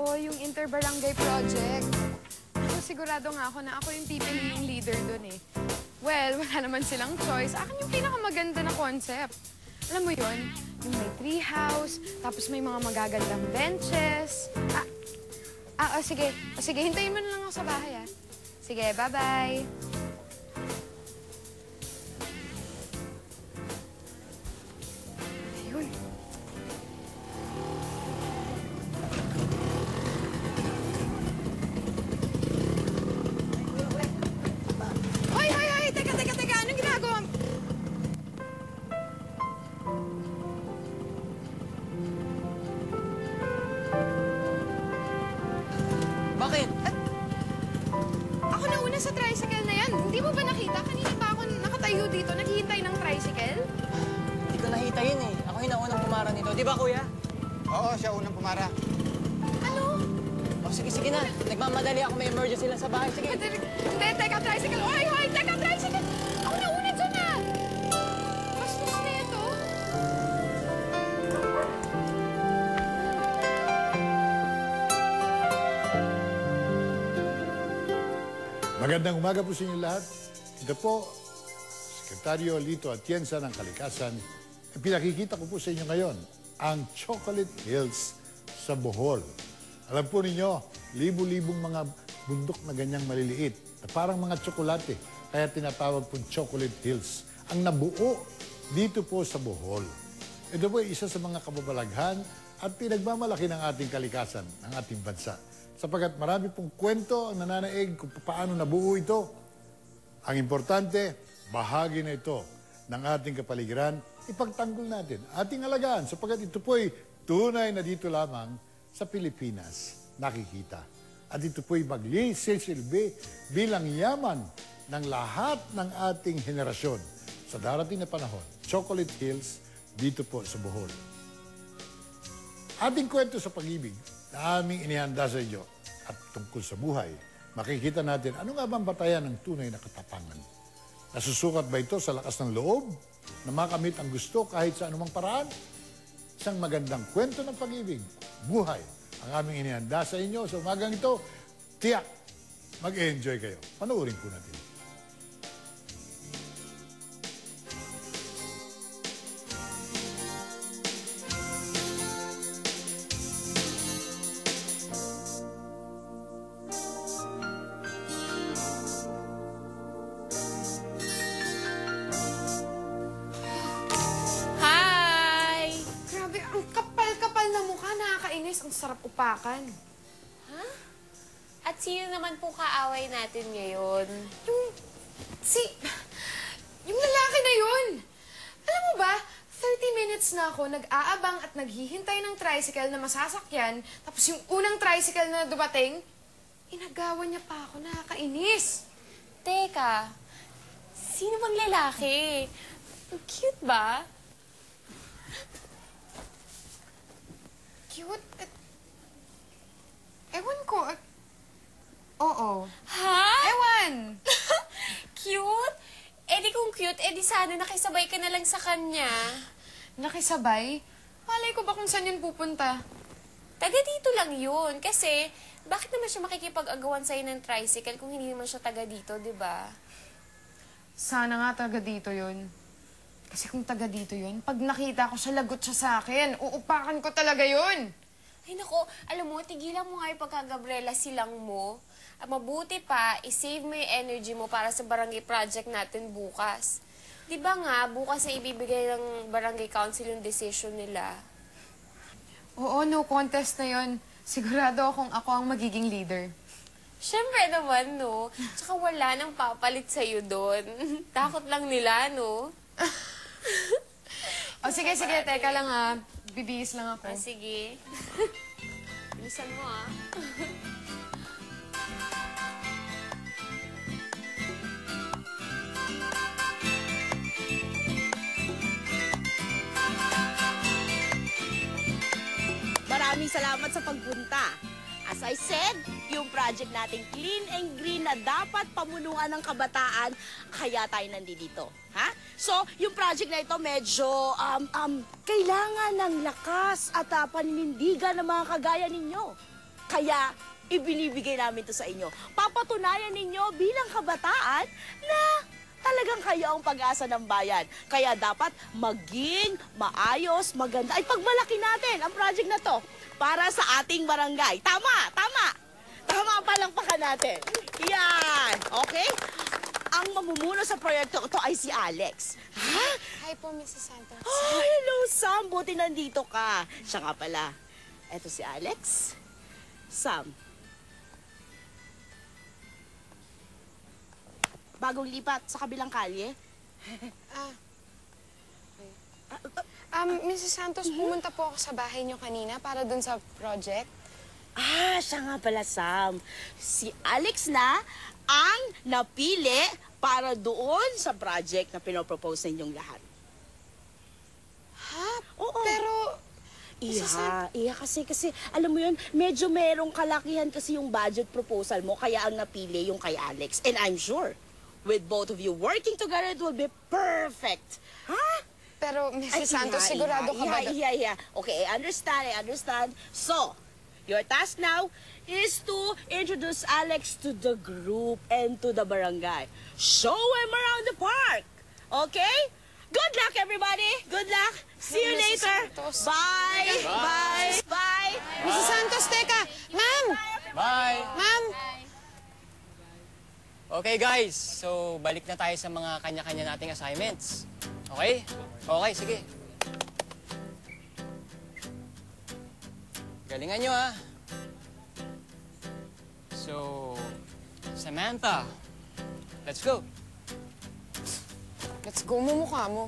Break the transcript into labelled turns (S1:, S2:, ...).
S1: Oo, yung inter-barangay project. Ako sigurado nga ako na ako yung pipiliing leader dun eh. Well, wala naman silang choice. Akin yung pinakamaganda na concept. Alam mo yun? Yung may treehouse, tapos may mga magagandang benches. Sige. Sige, hintayin mo na lang ako sa bahay, ah. Sige, bye-bye. Ayun. Hoy! Teka! Anong ginagawa mo?
S2: Bakit?
S1: Ako nauna sa tricycle na yan. Hindi mo ba nakita? Kanina pa ako nakatayo dito, naghihintay ng tricycle.
S2: Hindi ko nakita yun eh. Ako yung naunang pumara nito. Di ba, kuya?
S3: Oo, siya unang pumara.
S1: Ano?
S2: Oh, sige na. Nagmamadali ako. May emergency lang sa bahay. Sige.
S1: Hindi, teka, tricycle. Hoy! Teka, tricycle! Ako nauna dyan ah! Bastos na ito.
S4: Magandang umaga po sa inyo lahat. Ito po, Sekretaryo Lito Atienza ng Kalikasan. Pinakikita ko po sa inyo ngayon ang Chocolate Hills sa Bohol. Alam po ninyo, libu-libong mga bundok na ganyang maliliit na parang mga tsokolate, kaya tinatawag pong Chocolate Hills. Ang nabuo dito po sa Bohol. Ito po ay isa sa mga kababalaghan at pinagmamalaki ng ating kalikasan, ng ating bansa. Sapagkat marami pong kwento ang nananaig kung paano nabuo ito. Ang importante, bahagi na ito ng ating kapaligiran, ipagtanggol natin, ating alagaan, sapagkat ito po ay tunay na dito lamang sa Pilipinas nakikita. At ito po ay maglisilbi bilang yaman ng lahat ng ating henerasyon sa darating na panahon. Chocolate Hills dito po sa Bohol. Ating kwento sa pag-ibig na aming inihanda sa inyo at tungkol sa buhay, makikita natin ano nga bang batayan ng tunay na katapangan. Nasusukat ba ito sa lakas ng loob na makamit ang gusto kahit sa anumang paraan? Isang magandang kwento ng pag-ibig, buhay, ang aming inihanda sa inyo sa umagang ito. Tiyak, mag-enjoy kayo. Panoorin po natin.
S1: Ang sarap upakan.
S5: Ha? At sino naman po kaaway natin ngayon?
S1: Yung lalaki na yun! Alam mo ba, 30 minutes na ako nag-aabang at naghihintay ng tricycle na masasakyan, tapos yung unang tricycle na dumating, inagawan niya pa ako, nakakainis.
S5: Teka, sino bang lalaki? Cute ba?
S1: Cute? Ewan ko. Oo.
S5: Ha?
S1: Ewan!
S5: Cute? Eh di kung cute, eh di sana nakisabay ka na lang sa kanya.
S1: Nakisabay? Malay ko ba kung saan yun pupunta?
S5: Taga dito lang yun. Kasi, bakit naman siya makikipag-agawan sa'yo ng tricycle kung hindi naman siya taga dito, di ba?
S1: Sana nga taga dito yun. Kasi kung taga dito yun, pag nakita ko siya, lagot siya sa akin. Uupakan ko talaga yun.
S5: Ay nako, alam mo, tigilan mo nga yung pagka-Gabriela silang mo. At mabuti pa, isave mo yung energy mo para sa barangay project natin bukas. Di ba nga, bukas na ibibigay ng barangay council yung decision nila?
S1: Oo, no contest na yun. Sigurado akong ako ang magiging leader.
S5: Siyempre naman, no? Tsaka wala nang papalit sa'yo doon. Takot lang nila, no?
S1: O sige, teka lang ha. Bibihis lang ako.
S5: Sige. Bilisan mo, ah.
S6: Maraming salamat sa pagpunta. As I said, yung project nating Clean and Green na dapat pamunuan ng kabataan, kaya tayo nandito. Ha? So, yung project na ito medyo kailangan ng lakas at paninindigan ng mga kagaya ninyo. Kaya, ibinibigay namin to sa inyo. Papatunayan ninyo bilang kabataan na talagang kayo ang pag-asa ng bayan. Kaya dapat maging maayos, maganda. Ay, pagmalaki natin ang project na to para sa ating barangay. Tama, tama. Tama, palakpakan natin. Yan, okay? Ang mamumuno sa proyekto ito ay si Alex. Ha?
S5: Hi po, Mrs. Santos.
S6: Oh, hello, Sam. Buti nandito ka. Siya nga pala. Eto si Alex. Sam. Bagong lipat sa kabilang kalye.
S1: Mrs. Santos, pumunta po ako sa bahay niyo kanina para dun sa project.
S6: Siya nga pala, Sam. Si Alex na ang napili para doon sa project na pinopropose ninyong lahat.
S1: Ha?
S6: Oo.
S1: Pero,
S6: Iya kasi alam mo yun, medyo merong kalakihan kasi yung budget proposal mo, kaya ang napili yung kay Alex. And I'm sure, with both of you working together, it will be perfect. Ha?
S1: pero Mrs. Santos, sigurado ka ba?
S6: Yeah. Okay, I understand. So, your task now is to introduce Alex to the group and to the barangay. Show him around the park. Okay? Good luck, everybody. Good luck. See you
S1: Mrs.
S6: later.
S1: Santos.
S6: Bye.
S1: Mrs. Santos, teka! Ma'am!
S2: Bye!
S1: Ma'am!
S2: Okay guys, so balik na tayo sa mga kanya-kanya nating assignments. Okay? Okay, sige. Galingan nyo ha. So, Samantha, let's go.
S1: Let's go mo mukha mo.